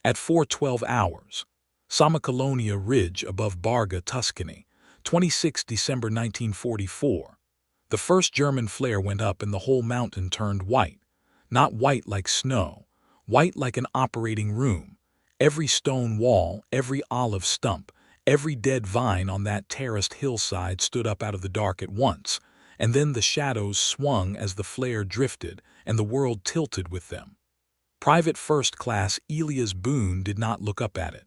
At 4:12 hours, Samacolonia Ridge above Barga, Tuscany, 26 December 1944. The first German flare went up and the whole mountain turned white. Not white like snow, white like an operating room. Every stone wall, every olive stump, every dead vine on that terraced hillside stood up out of the dark at once, and then the shadows swung as the flare drifted, and the world tilted with them. Private First Class Elas Boon did not look up at it.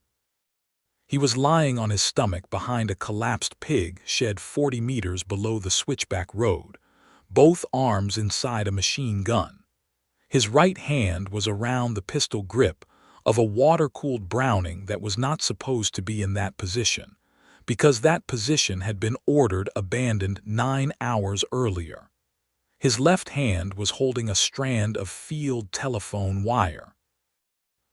He was lying on his stomach behind a collapsed pig shed 40 meters below the switchback road, both arms inside a machine gun. His right hand was around the pistol grip of a water-cooled Browning that was not supposed to be in that position, because that position had been ordered abandoned 9 hours earlier. His left hand was holding a strand of field telephone wire.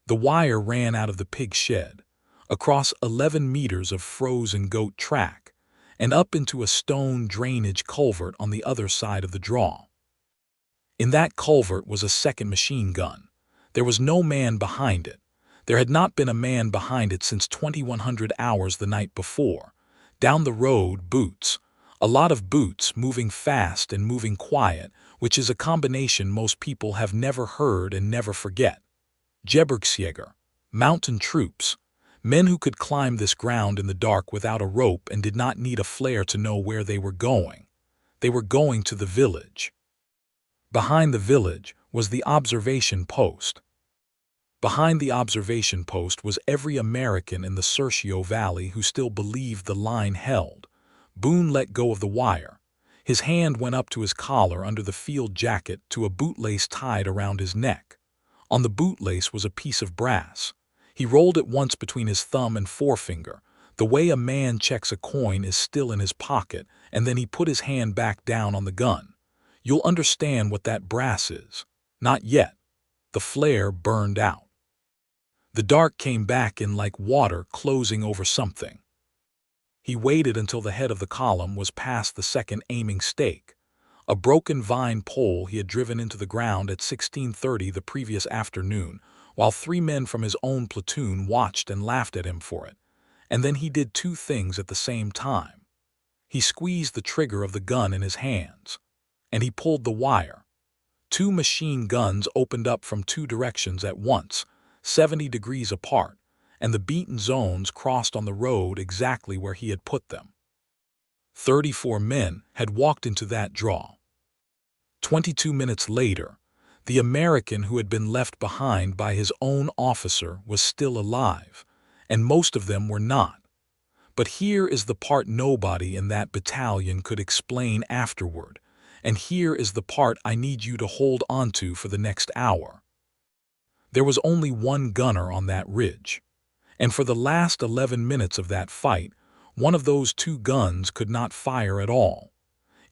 The wire ran out of the pig shed, across 11 meters of frozen goat track, and up into a stone drainage culvert on the other side of the draw. In that culvert was a second machine gun. There was no man behind it. There had not been a man behind it since 2100 hours the night before. Down the road, boots. A lot of boots, moving fast and moving quiet, which is a combination most people have never heard and never forget. Gebirgsjäger, mountain troops, men who could climb this ground in the dark without a rope and did not need a flare to know where they were going. They were going to the village. Behind the village was the observation post. Behind the observation post was every American in the Serchio Valley who still believed the line held. Boone let go of the wire. His hand went up to his collar under the field jacket to a bootlace tied around his neck. On the bootlace was a piece of brass. He rolled it once between his thumb and forefinger. The way a man checks a coin is still in his pocket, and then he put his hand back down on the gun. You'll understand what that brass is. Not yet. The flare burned out. The dark came back in like water closing over something. He waited until the head of the column was past the second aiming stake, a broken vine pole he had driven into the ground at 16:30 the previous afternoon, while 3 men from his own platoon watched and laughed at him for it. And then he did 2 things at the same time. He squeezed the trigger of the gun in his hands, and he pulled the wire. 2 machine guns opened up from 2 directions at once, 70 degrees apart, and the beaten zones crossed on the road exactly where he had put them. 34 men had walked into that draw. 22 minutes later, the American who had been left behind by his own officer was still alive, and most of them were not. But here is the part nobody in that battalion could explain afterward, and here is the part I need you to hold onto for the next hour. There was only 1 gunner on that ridge, and for the last 11 minutes of that fight, one of those 2 guns could not fire at all.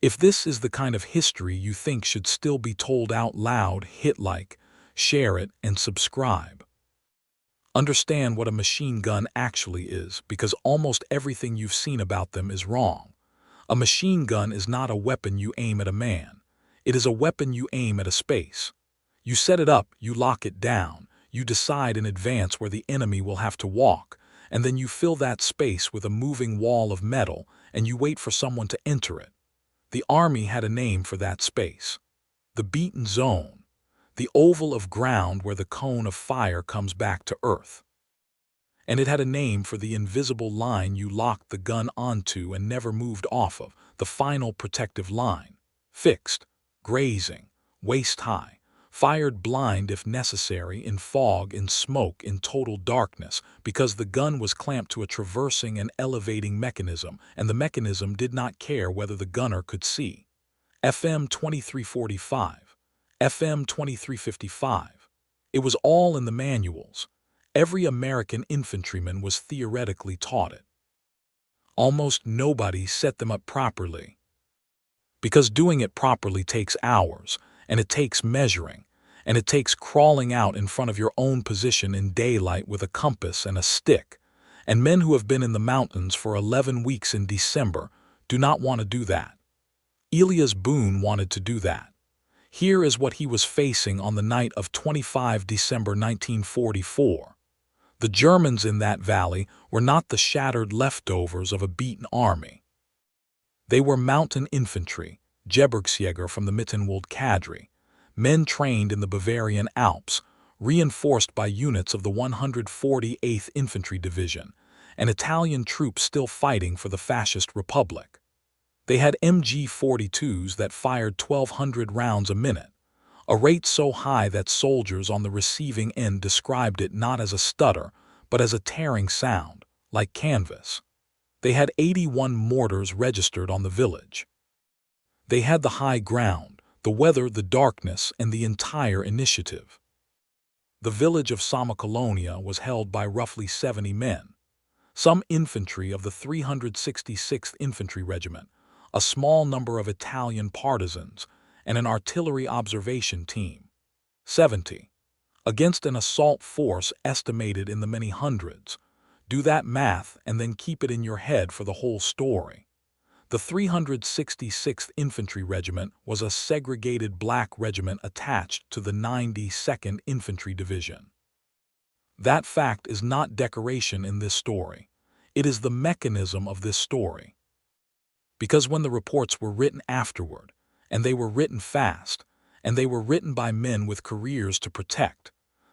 If this is the kind of history you think should still be told out loud, hit like, share it, and subscribe. Understand what a machine gun actually is, because almost everything you've seen about them is wrong. A machine gun is not a weapon you aim at a man. It is a weapon you aim at a space. You set it up, you lock it down, you decide in advance where the enemy will have to walk, and then you fill that space with a moving wall of metal, and you wait for someone to enter it. The Army had a name for that space. The beaten zone. The oval of ground where the cone of fire comes back to earth. And it had a name for the invisible line you locked the gun onto and never moved off of, the final protective line. Fixed, grazing, waist-high, fired blind if necessary, in fog, in smoke, in total darkness, because the gun was clamped to a traversing and elevating mechanism, and the mechanism did not care whether the gunner could see. FM 2345, FM 2355. It was all in the manuals. Every American infantryman was theoretically taught it. Almost nobody set them up properly. Because doing it properly takes hours, and it takes measuring, and it takes crawling out in front of your own position in daylight with a compass and a stick, and men who have been in the mountains for 11 weeks in December do not want to do that. Elas Boon wanted to do that. Here is what he was facing on the night of 25 December 1944. The Germans in that valley were not the shattered leftovers of a beaten army. They were mountain infantry, Gebirgsjäger from the Mittenwald cadre, men trained in the Bavarian Alps, reinforced by units of the 148th Infantry Division, and Italian troops still fighting for the Fascist Republic. They had MG-42s that fired 1,200 rounds a minute, a rate so high that soldiers on the receiving end described it not as a stutter, but as a tearing sound, like canvas. They had 81 mortars registered on the village. They had the high ground, the weather, the darkness, and the entire initiative. The village of Samokolonia was held by roughly 70 men, some infantry of the 366th Infantry Regiment, a small number of Italian partisans, and an artillery observation team. 70. Against an assault force estimated in the many hundreds. Do that math and then keep it in your head for the whole story. The 366th Infantry Regiment was a segregated black regiment attached to the 92nd Infantry Division. That fact is not decoration in this story. It is the mechanism of this story. Because when the reports were written afterward, and they were written fast, and they were written by men with careers to protect,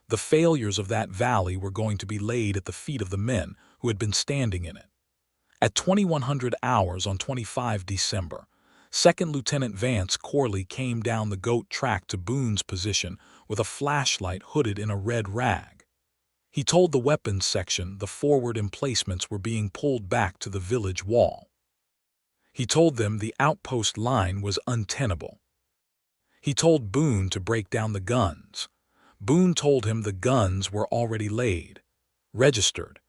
the failures of that valley were going to be laid at the feet of the men who had been standing in it. At 2100 hours on 25 December, 2nd Lieutenant Vance Corley came down the goat track to Boon's position with a flashlight hooded in a red rag. He told the weapons section the forward emplacements were being pulled back to the village wall. He told them the outpost line was untenable. He told Boon to break down the guns. Boon told him the guns were already laid, registered,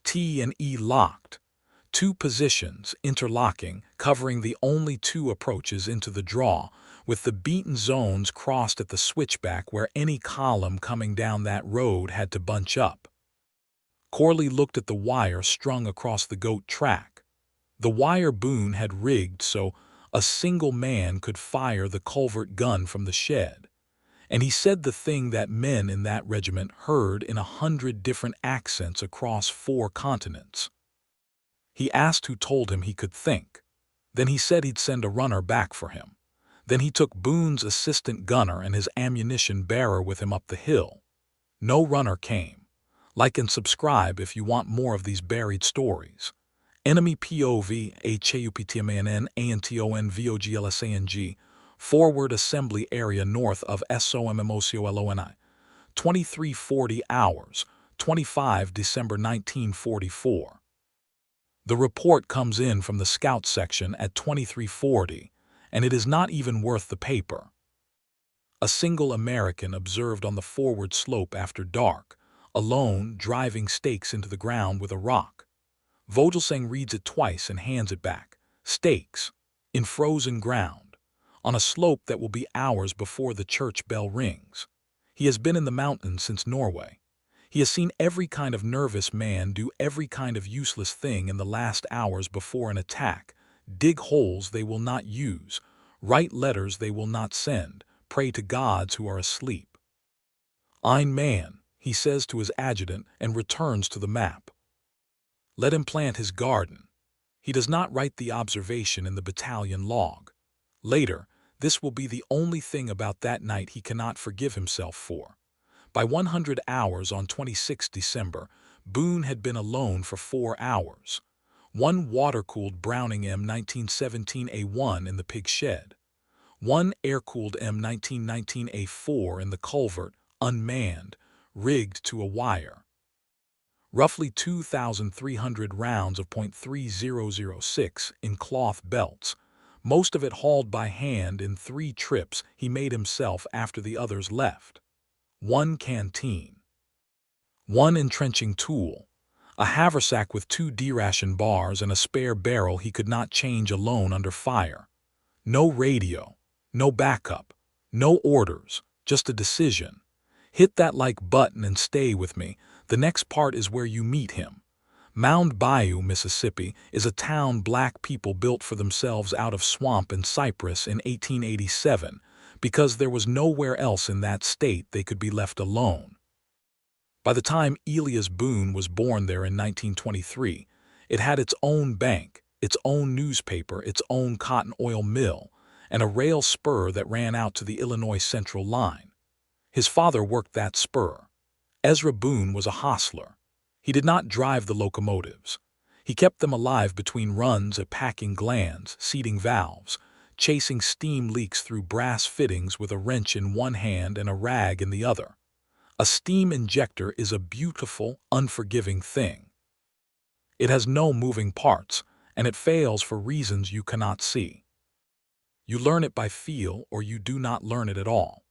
T and E locked, 2 positions interlocking, covering the only 2 approaches into the draw, with the beaten zones crossed at the switchback where any column coming down that road had to bunch up. Corley looked at the wire strung across the goat track. The wire Boon had rigged so a single man could fire the culvert gun from the shed. And he said the thing that men in that regiment heard in 100 different accents across 4 continents. He asked who told him he could think. Then he said he'd send a runner back for him. Then he took Boone's assistant gunner and his ammunition bearer with him up the hill. No runner came. Like and subscribe if you want more of these buried stories. Enemy POV, HAUPTMANN, ANTONVOGLSANG, Forward Assembly Area north of SOMMOCOLONI, 2340 hours, 25 December 1944. The report comes in from the scout section at 2340, and it is not even worth the paper. A single American observed on the forward slope after dark, alone driving stakes into the ground with a rock. Vogelsang reads it twice and hands it back. Stakes, in frozen ground, on a slope that will be hours before the church bell rings. He has been in the mountains since Norway. He has seen every kind of nervous man do every kind of useless thing in the last hours before an attack, dig holes they will not use, write letters they will not send, pray to gods who are asleep. Ein man, he says to his adjutant and returns to the map. Let him plant his garden. He does not write the observation in the battalion log. Later, this will be the only thing about that night he cannot forgive himself for. By 100 hours on 26 December, Boon had been alone for 4 hours. 1 water-cooled Browning M1917A1 in the pig shed. 1 air-cooled M1919A4 in the culvert, unmanned, rigged to a wire. Roughly 2,300 rounds of .3006 in cloth belts, most of it hauled by hand in 3 trips he made himself after the others left. 1 canteen. 1 entrenching tool, a haversack with 2 D-ration bars and a spare barrel he could not change alone under fire. No radio, no backup, no orders, just a decision. Hit that like button and stay with me. The next part is where you meet him. Mound Bayou, Mississippi, is a town black people built for themselves out of swamp and cypress in 1887 because there was nowhere else in that state they could be left alone. By the time Elas Boon was born there in 1923, it had its own bank, its own newspaper, its own cotton oil mill, and a rail spur that ran out to the Illinois Central line. His father worked that spur. Ezra Boon was a hostler. He did not drive the locomotives. He kept them alive between runs at packing glands, seating valves, chasing steam leaks through brass fittings with a wrench in one hand and a rag in the other. A steam injector is a beautiful, unforgiving thing. It has no moving parts, and it fails for reasons you cannot see. You learn it by feel or you do not learn it at all.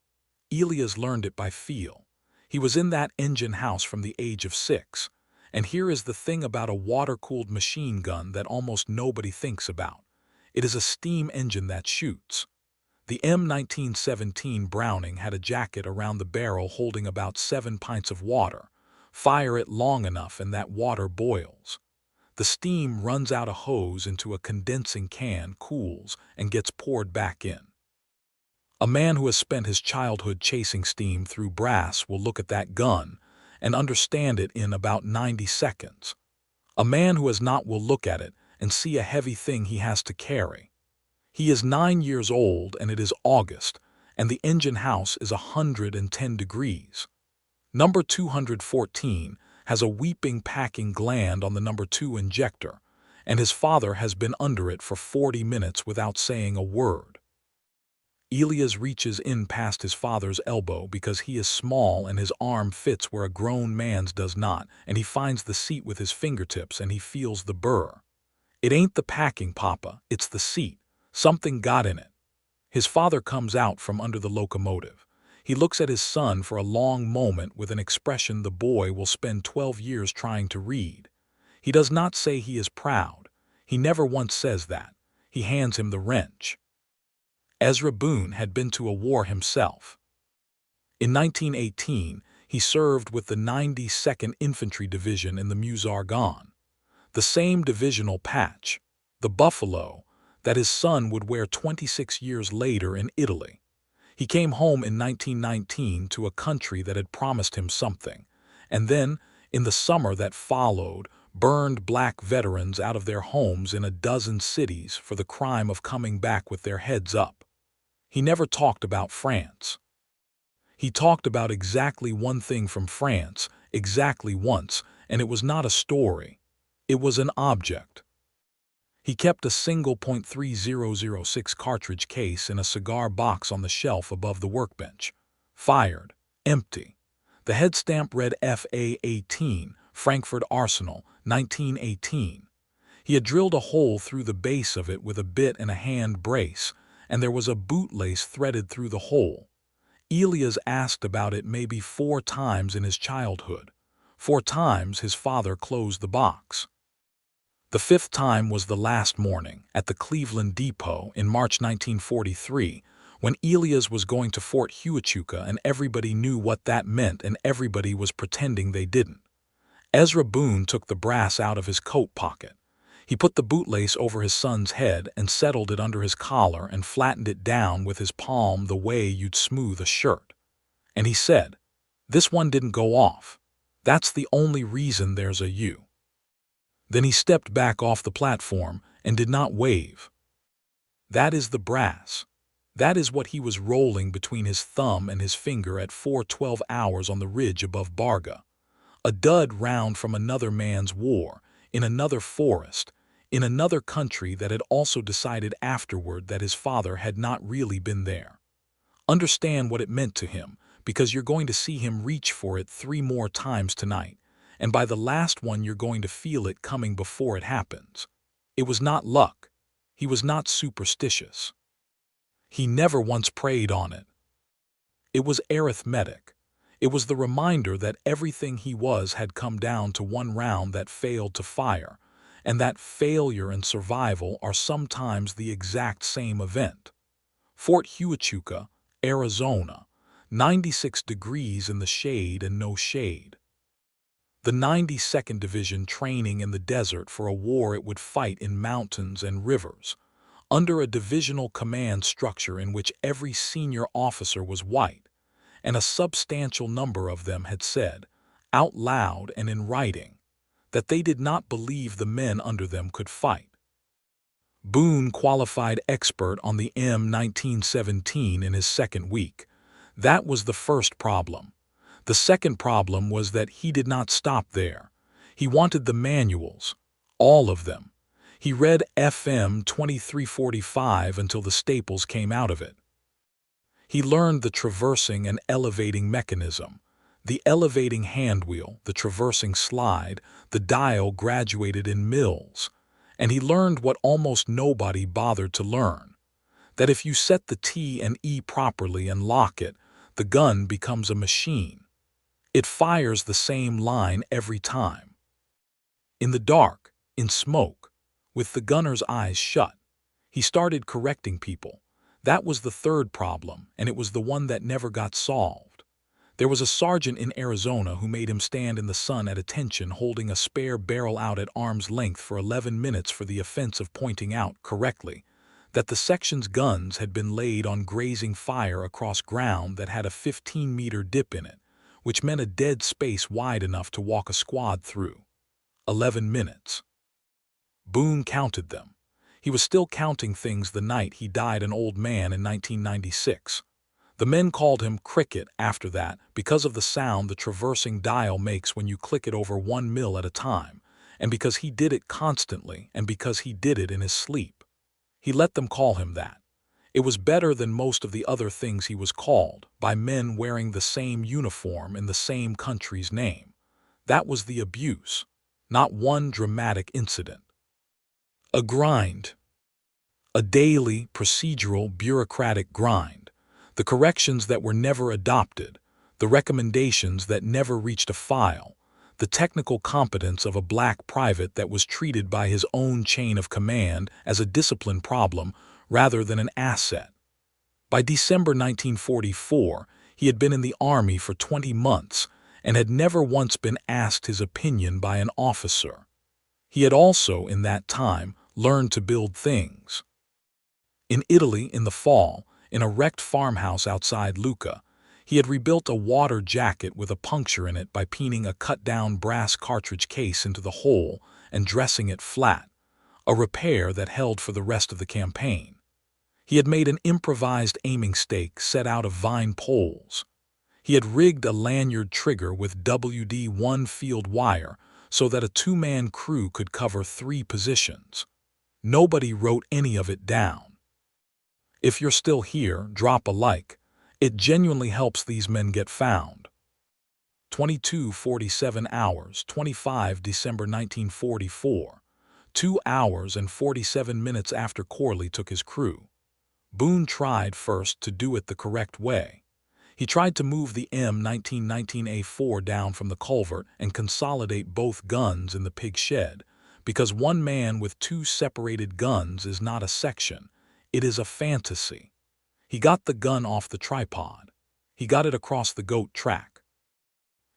Elas learned it by feel. He was in that engine house from the age of 6. And here is the thing about a water-cooled machine gun that almost nobody thinks about. It is a steam engine that shoots. The M1917 Browning had a jacket around the barrel holding about 7 pints of water. Fire it long enough and that water boils. The steam runs out a hose into a condensing can, cools, and gets poured back in. A man who has spent his childhood chasing steam through brass will look at that gun and understand it in about 90 seconds. A man who has not will look at it and see a heavy thing he has to carry. He is 9 years old and it is August, and the engine house is 110 degrees. Number 214 has a weeping packing gland on the number 2 injector, and his father has been under it for 40 minutes without saying a word. Elas reaches in past his father's elbow because he is small and his arm fits where a grown man's does not, and he finds the seat with his fingertips and he feels the burr. It ain't the packing, Papa, it's the seat. Something got in it. His father comes out from under the locomotive. He looks at his son for a long moment with an expression the boy will spend 12 years trying to read. He does not say he is proud. He never once says that. He hands him the wrench. Ezra Boon had been to a war himself. In 1918, he served with the 92nd Infantry Division in the Meuse-Argonne, the same divisional patch, the buffalo, that his son would wear 26 years later in Italy. He came home in 1919 to a country that had promised him something, and then, in the summer that followed, burned black veterans out of their homes in a dozen cities for the crime of coming back with their heads up. He never talked about France. He talked about exactly one thing from France, exactly once, and it was not a story. It was an object. He kept a single .3006 cartridge case in a cigar box on the shelf above the workbench. Fired. Empty. The head stamp read FA-18, Frankfurt Arsenal, 1918. He had drilled a hole through the base of it with a bit and a hand brace, and there was a bootlace threaded through the hole. Elas asked about it maybe 4 times in his childhood. 4 times his father closed the box. The 5th time was the last morning, at the Cleveland Depot in March 1943, when Elas was going to Fort Huachuca and everybody knew what that meant and everybody was pretending they didn't. Ezra Boon took the brass out of his coat pocket. He put the bootlace over his son's head and settled it under his collar and flattened it down with his palm the way you'd smooth a shirt. And he said, "This one didn't go off. That's the only reason there's a U." Then he stepped back off the platform and did not wave. That is the brass. That is what he was rolling between his thumb and his finger at 4:12 hours on the ridge above Barga. A dud round from another man's war, in another forest, in another country that had also decided afterward that his father had not really been there. Understand what it meant to him, because you're going to see him reach for it 3 more times tonight, and by the last one you're going to feel it coming before it happens. It was not luck. He was not superstitious. He never once preyed on it. It was arithmetic. It was the reminder that everything he was had come down to one round that failed to fire, and that failure and survival are sometimes the exact same event. Fort Huachuca, Arizona, 96 degrees in the shade and no shade. The 92nd Division training in the desert for a war it would fight in mountains and rivers, under a divisional command structure in which every senior officer was white, and a substantial number of them had said, out loud and in writing, that they did not believe the men under them could fight. Boon qualified expert on the M1917 in his second week. That was the first problem. The second problem was that he did not stop there. He wanted the manuals, all of them. He read FM 2345 until the staples came out of it. He learned the traversing and elevating mechanism, the elevating handwheel, the traversing slide, the dial graduated in mils. And he learned what almost nobody bothered to learn, that if you set the T and E properly and lock it, the gun becomes a machine. It fires the same line every time. In the dark, in smoke, with the gunner's eyes shut, he started correcting people. That was the third problem, and it was the one that never got solved. There was a sergeant in Arizona who made him stand in the sun at attention holding a spare barrel out at arm's length for 11 minutes for the offense of pointing out, correctly, that the section's guns had been laid on grazing fire across ground that had a 15-meter dip in it, which meant a dead space wide enough to walk a squad through. 11 minutes. Boon counted them. He was still counting things the night he died an old man in 1996. The men called him Cricket after that because of the sound the traversing dial makes when you click it over 1 mil at a time, and because he did it constantly and because he did it in his sleep. He let them call him that. It was better than most of the other things he was called, by men wearing the same uniform in the same country's name. That was the abuse, not one dramatic incident. A grind. A daily, procedural, bureaucratic grind. The corrections that were never adopted, the recommendations that never reached a file, the technical competence of a black private that was treated by his own chain of command as a discipline problem rather than an asset. By December 1944, he had been in the Army for 20 months and had never once been asked his opinion by an officer. He had also, in that time, learned to build things. In Italy, in the fall, in a wrecked farmhouse outside Lucca, he had rebuilt a water jacket with a puncture in it by peening a cut-down brass cartridge case into the hole and dressing it flat, a repair that held for the rest of the campaign. He had made an improvised aiming stake set out of vine poles. He had rigged a lanyard trigger with WD-1 field wire so that a two-man crew could cover 3 positions. Nobody wrote any of it down. If you're still here, drop a like. It genuinely helps these men get found. 22:47 hours, 25 December 1944. 2 hours and 47 minutes after Corley took his crew. Boon tried first to do it the correct way. He tried to move the M1919A4 down from the culvert and consolidate both guns in the pig shed, because one man with 2 separated guns is not a section. It is a fantasy. He got the gun off the tripod. He got it across the goat track.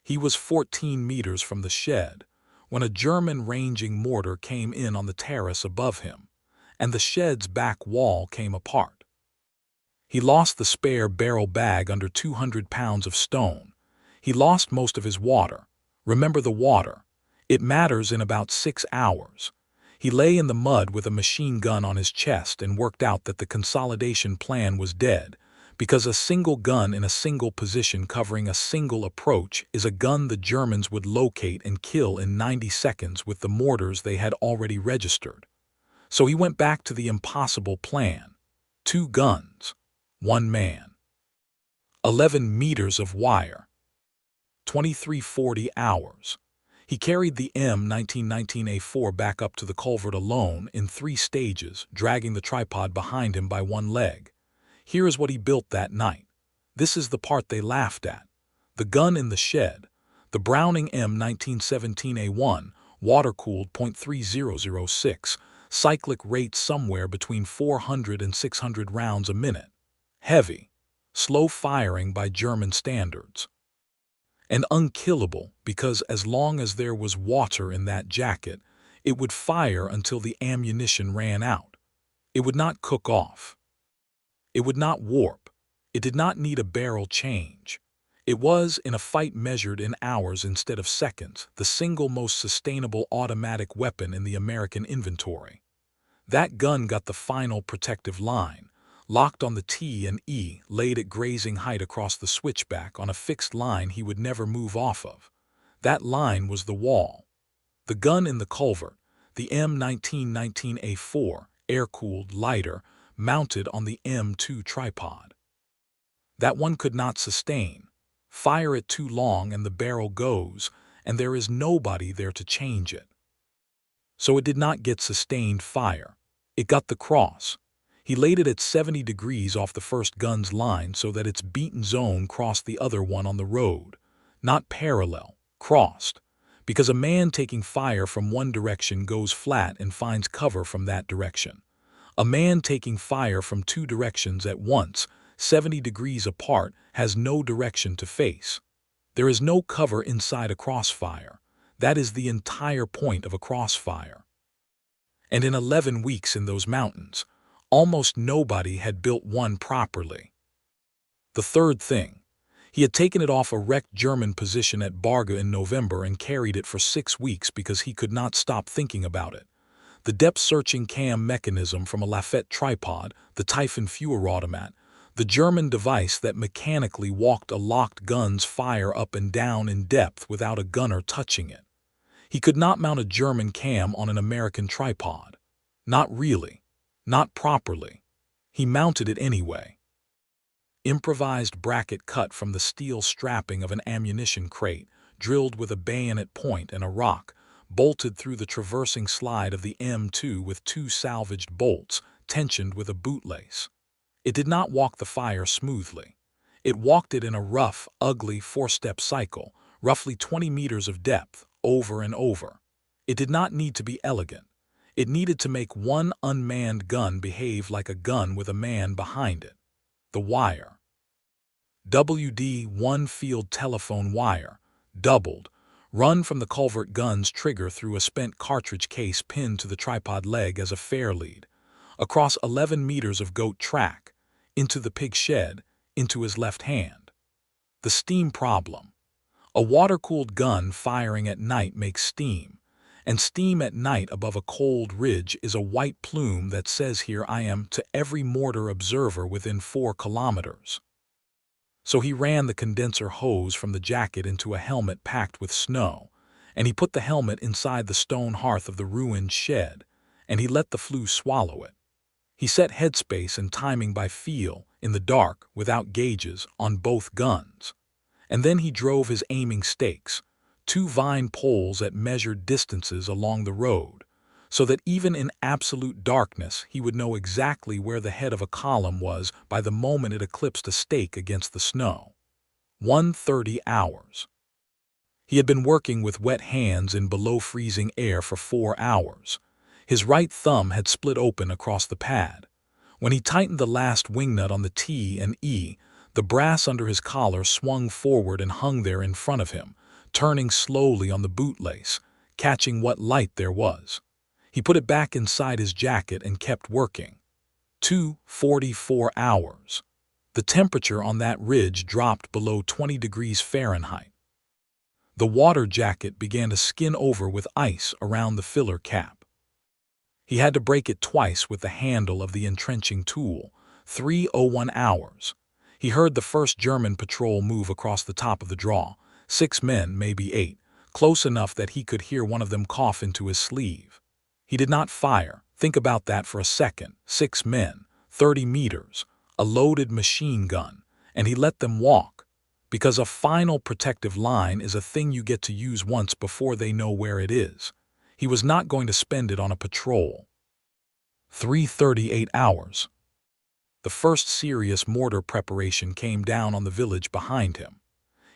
He was 14 meters from the shed when a German ranging mortar came in on the terrace above him, and the shed's back wall came apart. He lost the spare barrel bag under 200 pounds of stone. He lost most of his water. Remember the water. It matters in about 6 hours. He lay in the mud with a machine gun on his chest and worked out that the consolidation plan was dead, because a single gun in a single position covering a single approach is a gun the Germans would locate and kill in 90 seconds with the mortars they had already registered. So he went back to the impossible plan. 2 guns, 1 man. 11 meters of wire. 23:40 hours. He carried the M1919A4 back up to the culvert alone in 3 stages, dragging the tripod behind him by 1 leg. Here is what he built that night. This is the part they laughed at. The gun in the shed, the Browning M1917A1, water-cooled .3006, cyclic rate somewhere between 400 and 600 rounds a minute. Heavy, slow firing by German standards. And unkillable because as long as there was water in that jacket, it would fire until the ammunition ran out. It would not cook off. It would not warp. It did not need a barrel change. It was, in a fight measured in hours instead of seconds, the single most sustainable automatic weapon in the American inventory. That gun got the final protective line, locked on the T and E, laid at grazing height across the switchback on a fixed line he would never move off of. That line was the wall. The gun in the culvert, the M1919A4, air-cooled, lighter, mounted on the M2 tripod. That one could not sustain. Fire it too long and the barrel goes, and there is nobody there to change it. So it did not get sustained fire. It got the cross. He laid it at 70 degrees off the first gun's line so that its beaten zone crossed the other one on the road. Not parallel, crossed. Because a man taking fire from one direction goes flat and finds cover from that direction. A man taking fire from two directions at once, 70 degrees apart, has no direction to face. There is no cover inside a crossfire. That is the entire point of a crossfire. And in 11 weeks in those mountains, almost nobody had built one properly. The third thing, he had taken it off a wrecked German position at Barga in November and carried it for 6 weeks because he could not stop thinking about it. The depth-searching cam mechanism from a Lafette tripod, the Typhon Führerautomat, the German device that mechanically walked a locked gun's fire up and down in depth without a gunner touching it. He could not mount a German cam on an American tripod. Not really. Not properly. He mounted it anyway. Improvised bracket cut from the steel strapping of an ammunition crate, drilled with a bayonet point and a rock, bolted through the traversing slide of the M2 with 2 salvaged bolts, tensioned with a bootlace. It did not walk the fire smoothly. It walked it in a rough, ugly 4-step cycle, roughly 20 meters of depth, over and over. It did not need to be elegant. It needed to make one unmanned gun behave like a gun with a man behind it. The wire. WD-1 field telephone wire, doubled, run from the culvert gun's trigger through a spent cartridge case pinned to the tripod leg as a fair lead, across 11 meters of goat track, into the pig shed, into his left hand. The steam problem. A water-cooled gun firing at night makes steam, and steam at night above a cold ridge is a white plume that says "Here I am" to every mortar observer within 4 kilometers. So he ran the condenser hose from the jacket into a helmet packed with snow, and he put the helmet inside the stone hearth of the ruined shed, and he let the flue swallow it. He set headspace and timing by feel, in the dark, without gauges, on both guns. And then he drove his aiming stakes, 2 vine poles at measured distances along the road, so that even in absolute darkness he would know exactly where the head of a column was by the moment it eclipsed a stake against the snow. 130 hours. He had been working with wet hands in below-freezing air for 4 hours. His right thumb had split open across the pad. When he tightened the last wingnut on the T and E, the brass under his collar swung forward and hung there in front of him, turning slowly on the bootlace, catching what light there was. He put it back inside his jacket and kept working. 244 hours. The temperature on that ridge dropped below 20 degrees Fahrenheit. The water jacket began to skin over with ice around the filler cap. He had to break it twice with the handle of the entrenching tool. 301 hours. He heard the first German patrol move across the top of the draw. 6 men, maybe 8, close enough that he could hear one of them cough into his sleeve. He did not fire. Think about that for a second. 6 men, 30 meters, a loaded machine gun, and he let them walk. Because a final protective line is a thing you get to use once before they know where it is. He was not going to spend it on a patrol. 338 hours. The first serious mortar preparation came down on the village behind him.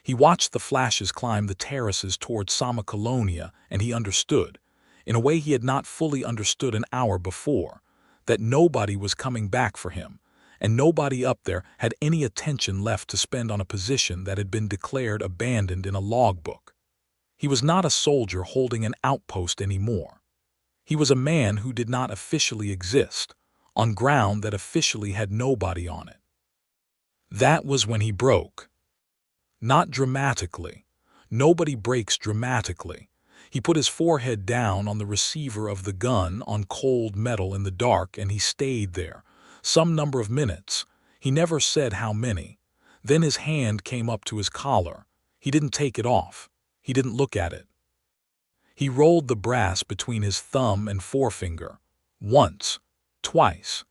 He watched the flashes climb the terraces toward Samacolonia, and he understood, in a way he had not fully understood an hour before, that nobody was coming back for him, and nobody up there had any attention left to spend on a position that had been declared abandoned in a logbook. He was not a soldier holding an outpost anymore. He was a man who did not officially exist, on ground that officially had nobody on it. That was when he broke. Not dramatically. Nobody breaks dramatically. He put his forehead down on the receiver of the gun on cold metal in the dark, and he stayed there, some number of minutes. He never said how many. Then his hand came up to his collar. He didn't take it off. He didn't look at it. He rolled the brass between his thumb and forefinger, once, twice,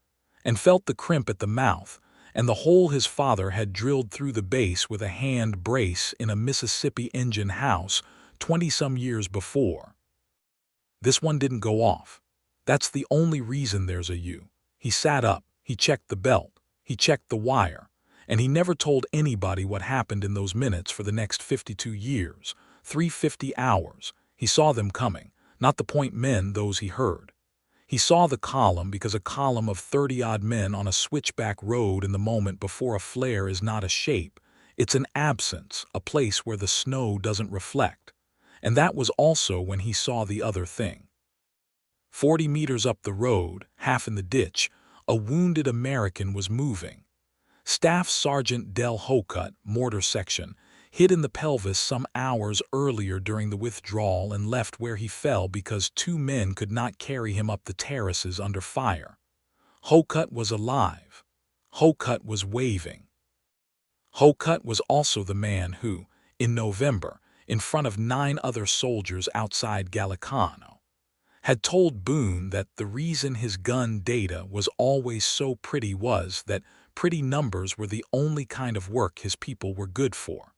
and felt the crimp at the mouth, and the hole his father had drilled through the base with a hand brace in a Mississippi engine house 20-some years before. This one didn't go off. That's the only reason there's a U. He sat up, he checked the belt, he checked the wire, and he never told anybody what happened in those minutes for the next 52 years, 350 hours. He saw them coming, not the point men, those he heard. He saw the column because a column of 30-odd men on a switchback road in the moment before a flare is not a shape. It's an absence, a place where the snow doesn't reflect. And that was also when he saw the other thing. 40 meters up the road, half in the ditch, a wounded American was moving. Staff Sergeant Del Hocutt, mortar section, hit in the pelvis some hours earlier during the withdrawal and left where he fell because 2 men could not carry him up the terraces under fire. Hocutt was alive. Hocutt was waving. Hocutt was also the man who, in November, in front of 9 other soldiers outside Gallicano, had told Boone that the reason his gun data was always so pretty was that pretty numbers were the only kind of work his people were good for.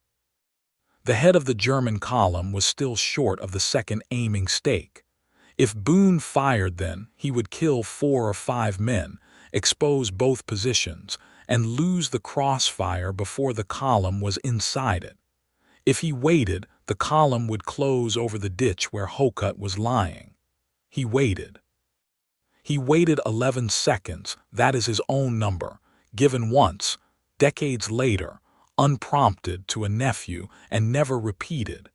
The head of the German column was still short of the second aiming stake. If Boone fired then, he would kill 4 or 5 men, expose both positions, and lose the crossfire before the column was inside it. If he waited, the column would close over the ditch where Hocutt was lying. He waited. He waited 11 seconds, that is his own number, given once, decades later, unprompted to a nephew and never repeated.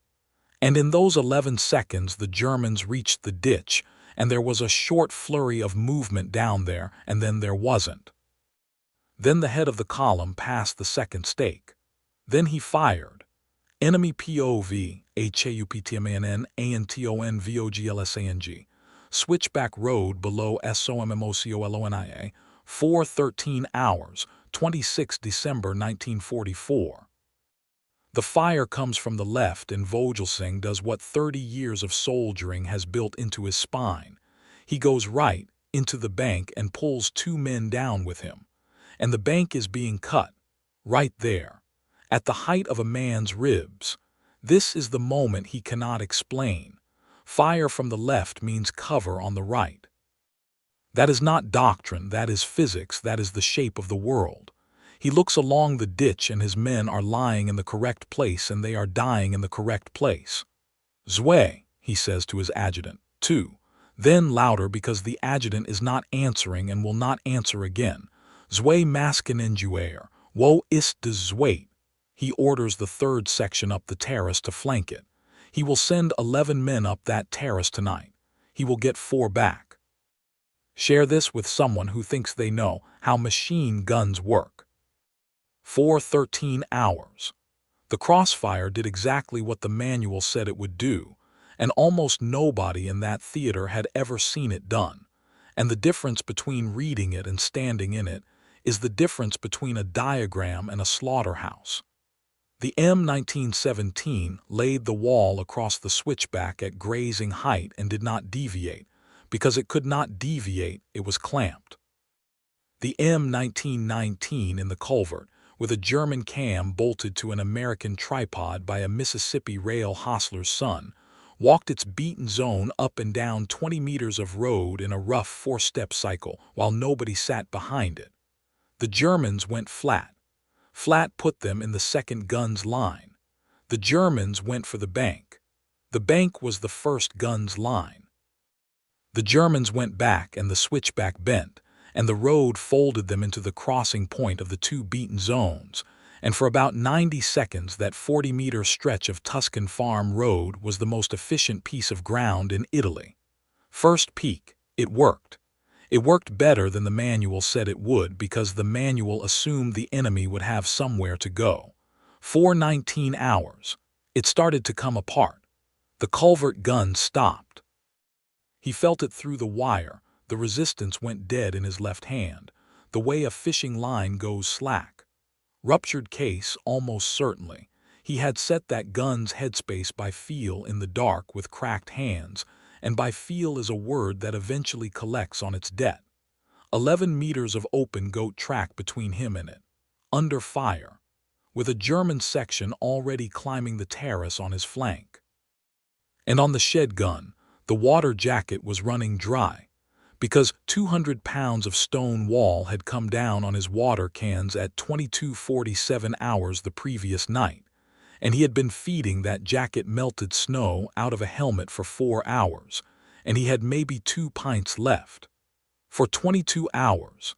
And in those 11 seconds the Germans reached the ditch, and there was a short flurry of movement down there, and then there wasn't. Then the head of the column passed the second stake. Then he fired. Enemy POV, HAUPTMANN, ANTONVOGLSANG. Switchback road below SOMMOCOLONIA, 4:13 hours, 26 December 1944. The fire comes from the left, and Vogelsang does what 30 years of soldiering has built into his spine. He goes right into the bank and pulls 2 men down with him. And the bank is being cut, right there, at the height of a man's ribs. This is the moment he cannot explain. Fire from the left means cover on the right. That is not doctrine, that is physics, that is the shape of the world. He looks along the ditch, and his men are lying in the correct place, and they are dying in the correct place. Zwei, he says to his adjutant, 2. Then louder, because the adjutant is not answering and will not answer again. Zwei Maskenenguer, wo ist des Zweit? He orders the 3rd section up the terrace to flank it. He will send 11 men up that terrace tonight. He will get 4 back. Share this with someone who thinks they know how machine guns work. 4:13 hours. The Crossfire did exactly what the manual said it would do, and almost nobody in that theater had ever seen it done. And the difference between reading it and standing in it is the difference between a diagram and a slaughterhouse. The M1917 laid the wall across the switchback at grazing height and did not deviate. Because it could not deviate, it was clamped. The M1919 in the culvert, with a German cam bolted to an American tripod by a Mississippi rail hostler's son, walked its beaten zone up and down 20 meters of road in a rough 4-step cycle while nobody sat behind it. The Germans went flat. Flat put them in the second gun's line. The Germans went for the bank. The bank was the first gun's line. The Germans went back, and the switchback bent, and the road folded them into the crossing point of the 2 beaten zones, and for about 90 seconds that 40-meter stretch of Tuscan farm road was the most efficient piece of ground in Italy. First peak, it worked. It worked better than the manual said it would because the manual assumed the enemy would have somewhere to go. 4:19 hours. It started to come apart. The culvert gun stopped. He felt it through the wire. The resistance went dead in his left hand, the way a fishing line goes slack. Ruptured case, almost certainly. He had set that gun's headspace by feel in the dark with cracked hands, and by feel is a word that eventually collects on its debt. 11 meters of open goat track between him and it. Under fire, with a German section already climbing the terrace on his flank. And on the shed gun, the water jacket was running dry, because 200 pounds of stone wall had come down on his water cans at 22:47 hours the previous night, and he had been feeding that jacket melted snow out of a helmet for 4 hours, and he had maybe 2 pints left. For 22 hours.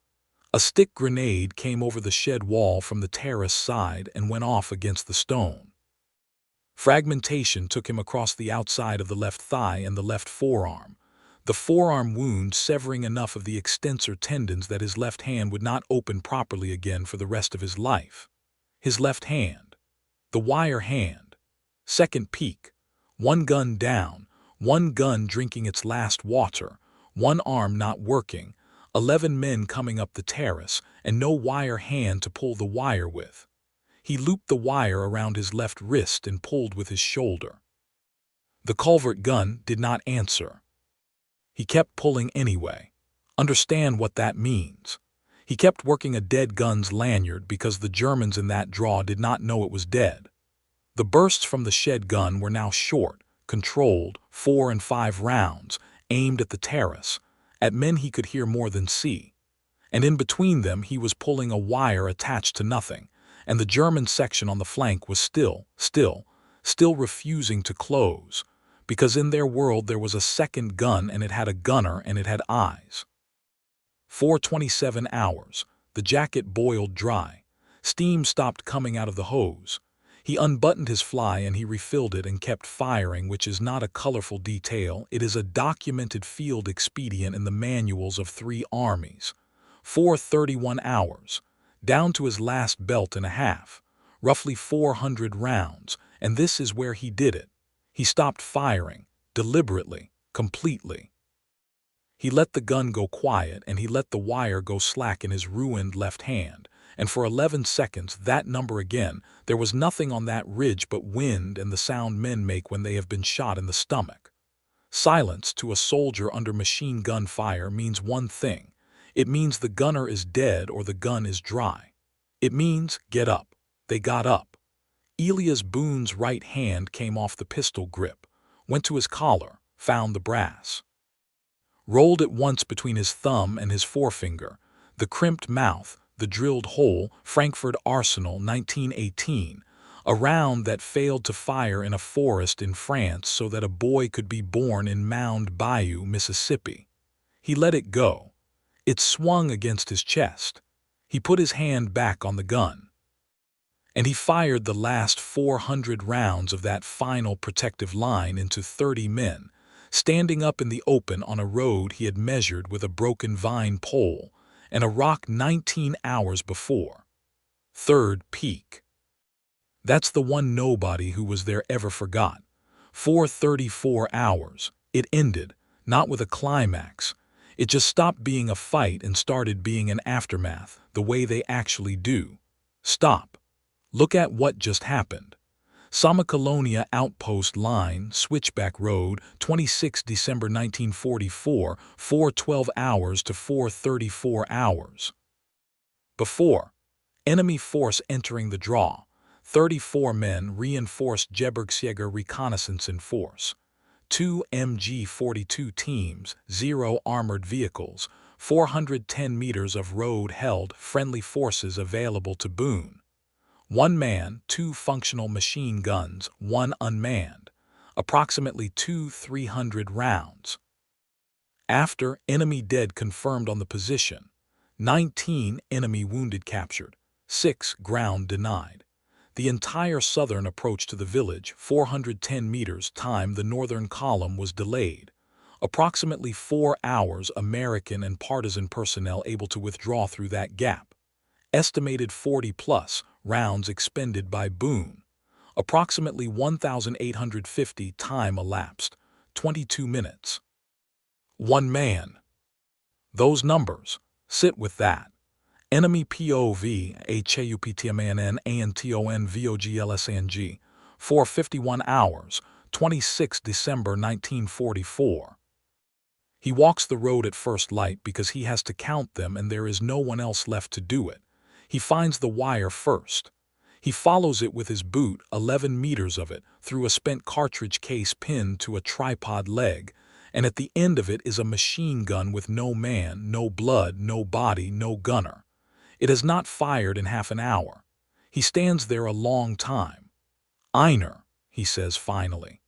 A stick grenade came over the shed wall from the terrace side and went off against the stone. Fragmentation took him across the outside of the left thigh and the left forearm, the forearm wound severing enough of the extensor tendons that his left hand would not open properly again for the rest of his life. His left hand. The wire hand. Second peak. One gun down, one gun drinking its last water, one arm not working, 11 men coming up the terrace, and no wire hand to pull the wire with. He looped the wire around his left wrist and pulled with his shoulder. The culvert gun did not answer. He kept pulling anyway. Understand what that means. He kept working a dead gun's lanyard because the Germans in that draw did not know it was dead. The bursts from the shed gun were now short, controlled, 4 and 5 rounds, aimed at the terrace, at men he could hear more than see. And in between them he was pulling a wire attached to nothing, and the German section on the flank was still refusing to close, because in their world there was a second gun and it had a gunner and it had eyes. 4:27 hours. The jacket boiled dry. Steam stopped coming out of the hose. He unbuttoned his fly and he refilled it and kept firing, which is not a colorful detail. It is a documented field expedient in the manuals of 3 armies. 4:31 hours. Down to his last belt and a half. Roughly 400 rounds, and this is where he did it. He stopped firing, deliberately, completely. He let the gun go quiet and he let the wire go slack in his ruined left hand, and for 11 seconds, that number again, there was nothing on that ridge but wind and the sound men make when they have been shot in the stomach. Silence to a soldier under machine gun fire means one thing. It means the gunner is dead or the gun is dry. It means, get up. They got up. Elas Boon's right hand came off the pistol grip, went to his collar, found the brass. Rolled at once between his thumb and his forefinger, the crimped mouth, the drilled hole, Frankfurt Arsenal, 1918, a round that failed to fire in a forest in France so that a boy could be born in Mound Bayou, Mississippi. He let it go. It swung against his chest. He put his hand back on the gun. And he fired the last 400 rounds of that final protective line into 30 men, standing up in the open on a road he had measured with a broken vine pole and a rock 19 hours before. Third peak. That's the one nobody who was there ever forgot. 4:34 hours. It ended, not with a climax. It just stopped being a fight and started being an aftermath, the way they actually do. Stop. Look at what just happened. Samicalonia Outpost Line, Switchback Road, 26 December 1944, 4:12 hours to 4:34 hours. Before. Enemy force entering the draw. 34 men reinforced Gebirgsjäger reconnaissance in force. 2 MG-42 teams, 0 armored vehicles, 410 meters of road held, friendly forces available to Boon. 1 man, 2 functional machine guns, 1 unmanned, approximately 300 rounds. After, enemy dead confirmed on the position, 19 enemy wounded captured, 6 ground denied. The entire southern approach to the village, 410 meters time the northern column was delayed. Approximately 4 hours American and partisan personnel able to withdraw through that gap. Estimated 40 plus, rounds expended by Boon. Approximately 1,850 time elapsed, 22 minutes. One man. Those numbers. Sit with that. Enemy POV, HAUPTMANN ANTONVOGLSNG, 4:51 hours, 26 December 1944. He walks the road at first light because he has to count them and there is no one else left to do it. He finds the wire first. He follows it with his boot, 11 meters of it, through a spent cartridge case pinned to a tripod leg, and at the end of it is a machine gun with no man, no blood, no body, no gunner. It has not fired in half an hour. He stands there a long time. "Einer," he says finally.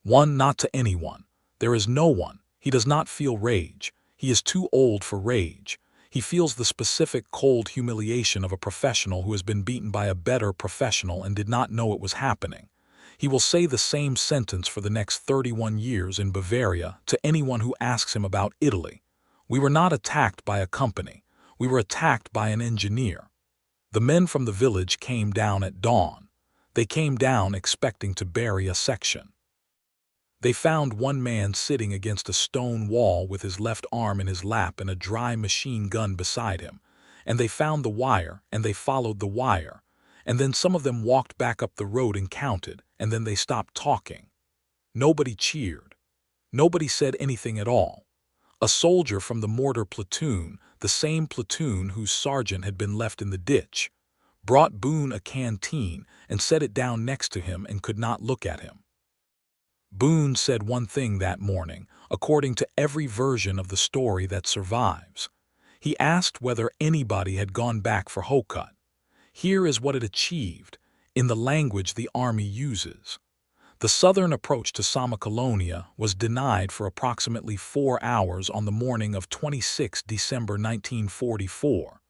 One, not to anyone. There is no one. He does not feel rage. He is too old for rage. He feels the specific cold humiliation of a professional who has been beaten by a better professional and did not know it was happening. He will say the same sentence for the next 31 years in Bavaria to anyone who asks him about Italy. "We were not attacked by a company. We were attacked by an engineer." The men from the village came down at dawn. They came down expecting to bury a section. They found one man sitting against a stone wall with his left arm in his lap and a dry machine gun beside him, and they found the wire, and they followed the wire, and then some of them walked back up the road and counted, and then they stopped talking. Nobody cheered. Nobody said anything at all. A soldier from the mortar platoon, the same platoon whose sergeant had been left in the ditch, brought Boon a canteen and set it down next to him and could not look at him. Boon said one thing that morning, according to every version of the story that survives. He asked whether anybody had gone back for Hokut. Here is what it achieved, in the language the army uses. The southern approach to Samacolonia was denied for approximately 4 hours on the morning of 26 December 1944.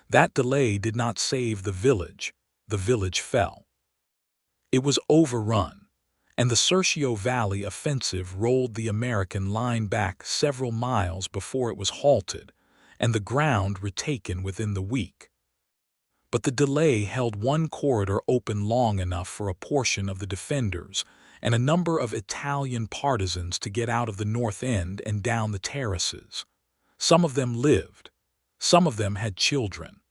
That delay did not save the village. The village fell. It was overrun, and the Serchio Valley offensive rolled the American line back several miles before it was halted, and the ground retaken within the week. But the delay held one corridor open long enough for a portion of the defenders and a number of Italian partisans to get out of the north end and down the terraces. Some of them lived. Some of them had children.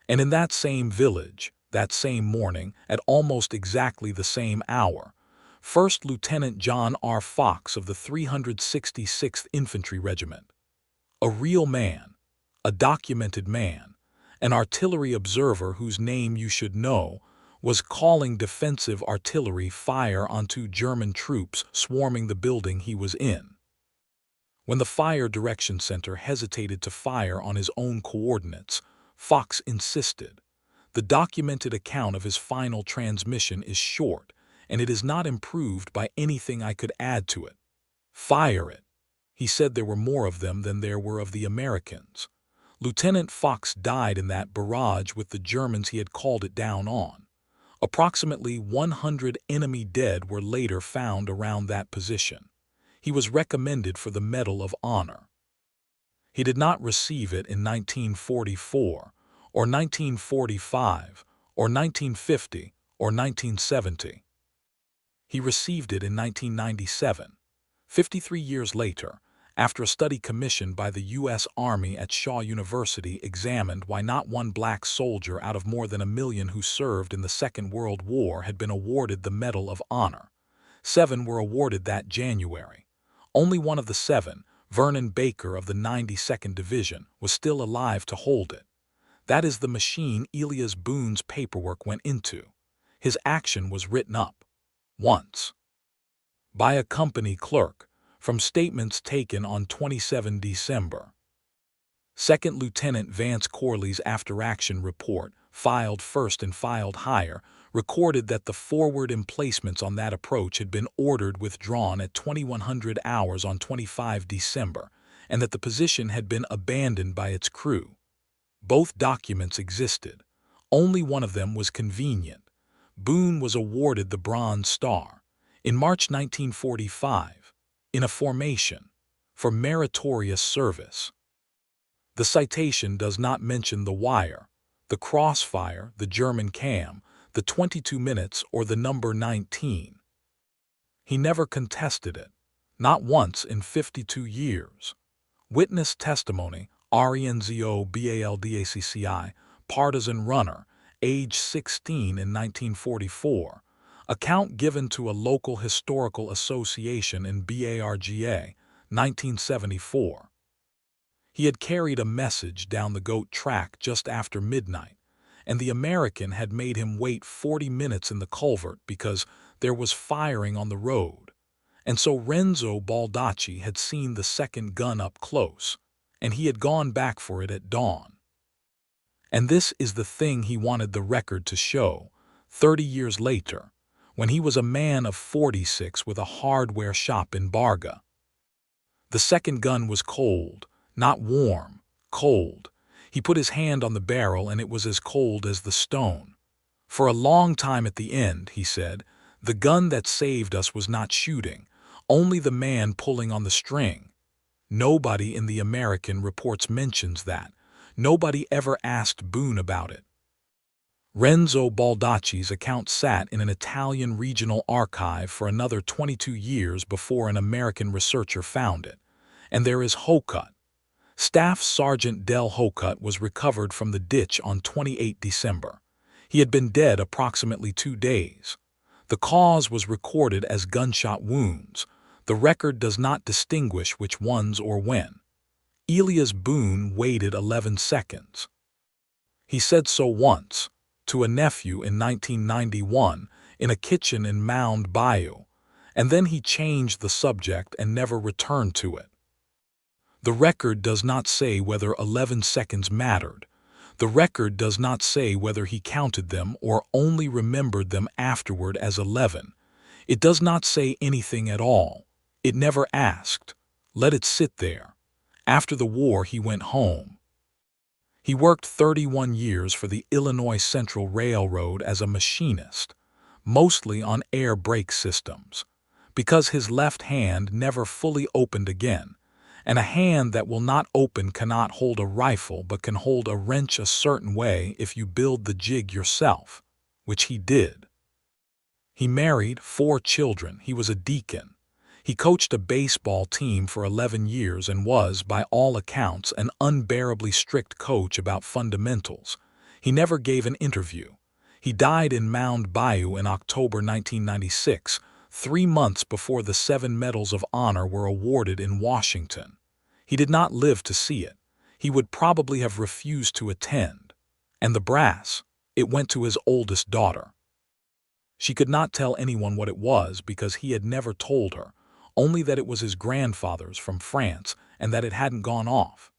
And in that same village, that same morning, at almost exactly the same hour, First Lieutenant John R. Fox of the 366th Infantry Regiment, a real man, a documented man, an artillery observer whose name you should know, was calling defensive artillery fire on 2 German troops swarming the building he was in. When the Fire Direction Center hesitated to fire on his own coordinates, Fox insisted. The documented account of his final transmission is short, and it is not improved by anything I could add to it. "Fire it." He said there were more of them than there were of the Americans. Lieutenant Fox died in that barrage with the Germans he had called it down on. Approximately 100 enemy dead were later found around that position. He was recommended for the Medal of Honor. He did not receive it in 1944, or 1945, or 1950, or 1970. He received it in 1997, 53 years later, after a study commissioned by the U.S. Army at Shaw University examined why not one black soldier out of more than 1 million who served in the Second World War had been awarded the Medal of Honor. 7 were awarded that January. Only one of the 7, Vernon Baker of the 92nd Division, was still alive to hold it. That is the machine Elas Boon's paperwork went into. His action was written up. Once. By a company clerk, from statements taken on 27 December. Second Lieutenant Vance Corley's after-action report, filed first and filed higher, recorded that the forward emplacements on that approach had been ordered withdrawn at 2100 hours on 25 December, and that the position had been abandoned by its crew. Both documents existed. Only one of them was convenient. Boon was awarded the Bronze Star in March 1945, in a formation, for meritorious service. The citation does not mention the wire. the Crossfire, the German cam, the 22 minutes, or the number 19. He never contested it, not once in 52 years. Witness testimony, RENZO BALDACCI, partisan runner, age 16 in 1944. Account given to a local historical association in BARGA, 1974. He had carried a message down the goat track just after midnight, and the American had made him wait 40 minutes in the culvert because there was firing on the road. And so Renzo Baldacci had seen the second gun up close, and he had gone back for it at dawn. And this is the thing he wanted the record to show, 30 years later, when he was a man of 46 with a hardware shop in Barga. The second gun was cold, not warm, cold. He put his hand on the barrel and it was as cold as the stone. For a long time at the end, he said, the gun that saved us was not shooting, only the man pulling on the string. Nobody in the American reports mentions that. Nobody ever asked Boon about it. Renzo Baldacci's account sat in an Italian regional archive for another 22 years before an American researcher found it. And there is Hocut. Staff Sergeant Del Hocut was recovered from the ditch on 28 December. He had been dead approximately 2 days. The cause was recorded as gunshot wounds. The record does not distinguish which ones or when. Elas Boon waited 11 seconds. He said so once, to a nephew in 1991, in a kitchen in Mound Bayou, and then he changed the subject and never returned to it. The record does not say whether 11 seconds mattered. The record does not say whether he counted them or only remembered them afterward as 11. It does not say anything at all. It never asked. Let it sit there. After the war, he went home. He worked 31 years for the Illinois Central Railroad as a machinist, mostly on air brake systems, because his left hand never fully opened again, and a hand that will not open cannot hold a rifle but can hold a wrench a certain way if you build the jig yourself, which he did. He married 4 children. He was a deacon. He coached a baseball team for 11 years and was, by all accounts, an unbearably strict coach about fundamentals. He never gave an interview. He died in Mound Bayou in October 1996, 3 months before the 7 Medals of Honor were awarded in Washington. He did not live to see it. He would probably have refused to attend. And the brass, it went to his oldest daughter. She could not tell anyone what it was because he had never told her, only that it was his grandfather's from France and that it hadn't gone off.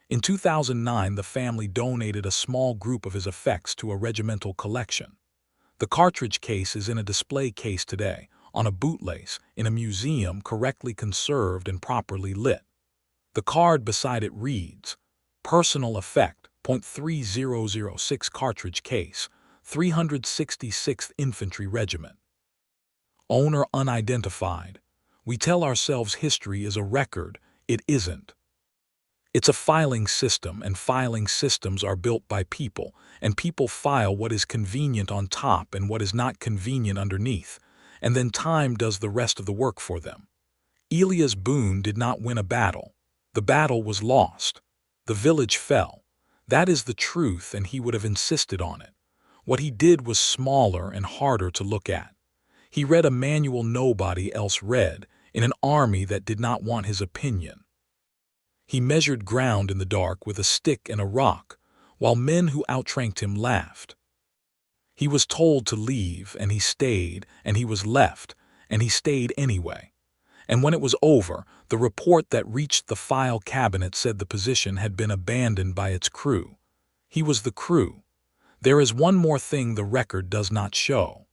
In 2009, the family donated a small group of his effects to a regimental collection. The cartridge case is in a display case today, on a bootlace, in a museum correctly conserved and properly lit. The card beside it reads, Personal Effect, .3006 cartridge case, 366th Infantry Regiment. Owner unidentified. We tell ourselves history is a record. It isn't. It's a filing system, and filing systems are built by people, and people file what is convenient on top and what is not convenient underneath, and then time does the rest of the work for them. Elas Boon did not win a battle. The battle was lost. The village fell. That is the truth, and he would have insisted on it. What he did was smaller and harder to look at. He read a manual nobody else read, in an army that did not want his opinion. He measured ground in the dark with a stick and a rock, while men who outranked him laughed. He was told to leave, and he stayed, and he was left, and he stayed anyway. And when it was over, the report that reached the file cabinet said the position had been abandoned by its crew. He was the crew. There is one more thing the record does not show.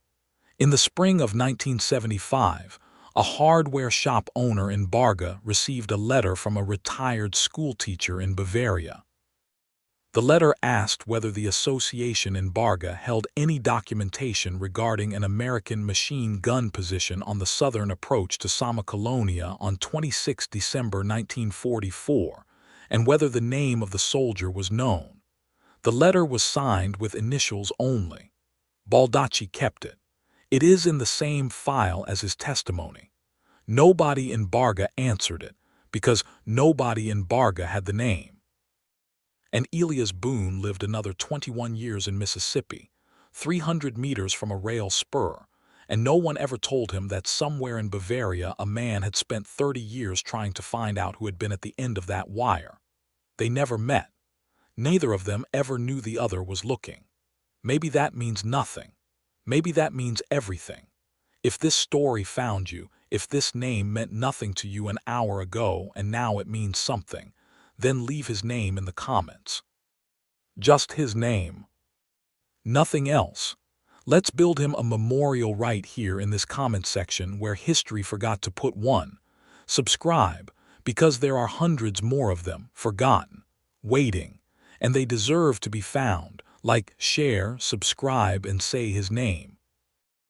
In the spring of 1975, a hardware shop owner in Barga received a letter from a retired schoolteacher in Bavaria. The letter asked whether the association in Barga held any documentation regarding an American machine gun position on the southern approach to Samacolonia on 26 December 1944, and whether the name of the soldier was known. The letter was signed with initials only. Baldacci kept it. It is in the same file as his testimony. Nobody in Barga answered it, because nobody in Barga had the name. And Elas Boon lived another 21 years in Mississippi, 300 meters from a rail spur, and no one ever told him that somewhere in Bavaria a man had spent 30 years trying to find out who had been at the end of that wire. They never met. Neither of them ever knew the other was looking. Maybe that means nothing. Maybe that means everything. If this story found you, if this name meant nothing to you an hour ago and now it means something, then leave his name in the comments. Just his name. Nothing else. Let's build him a memorial right here in this comment section where history forgot to put one. Subscribe, because there are hundreds more of them, forgotten, waiting, and they deserve to be found. Like, share, subscribe, and say his name.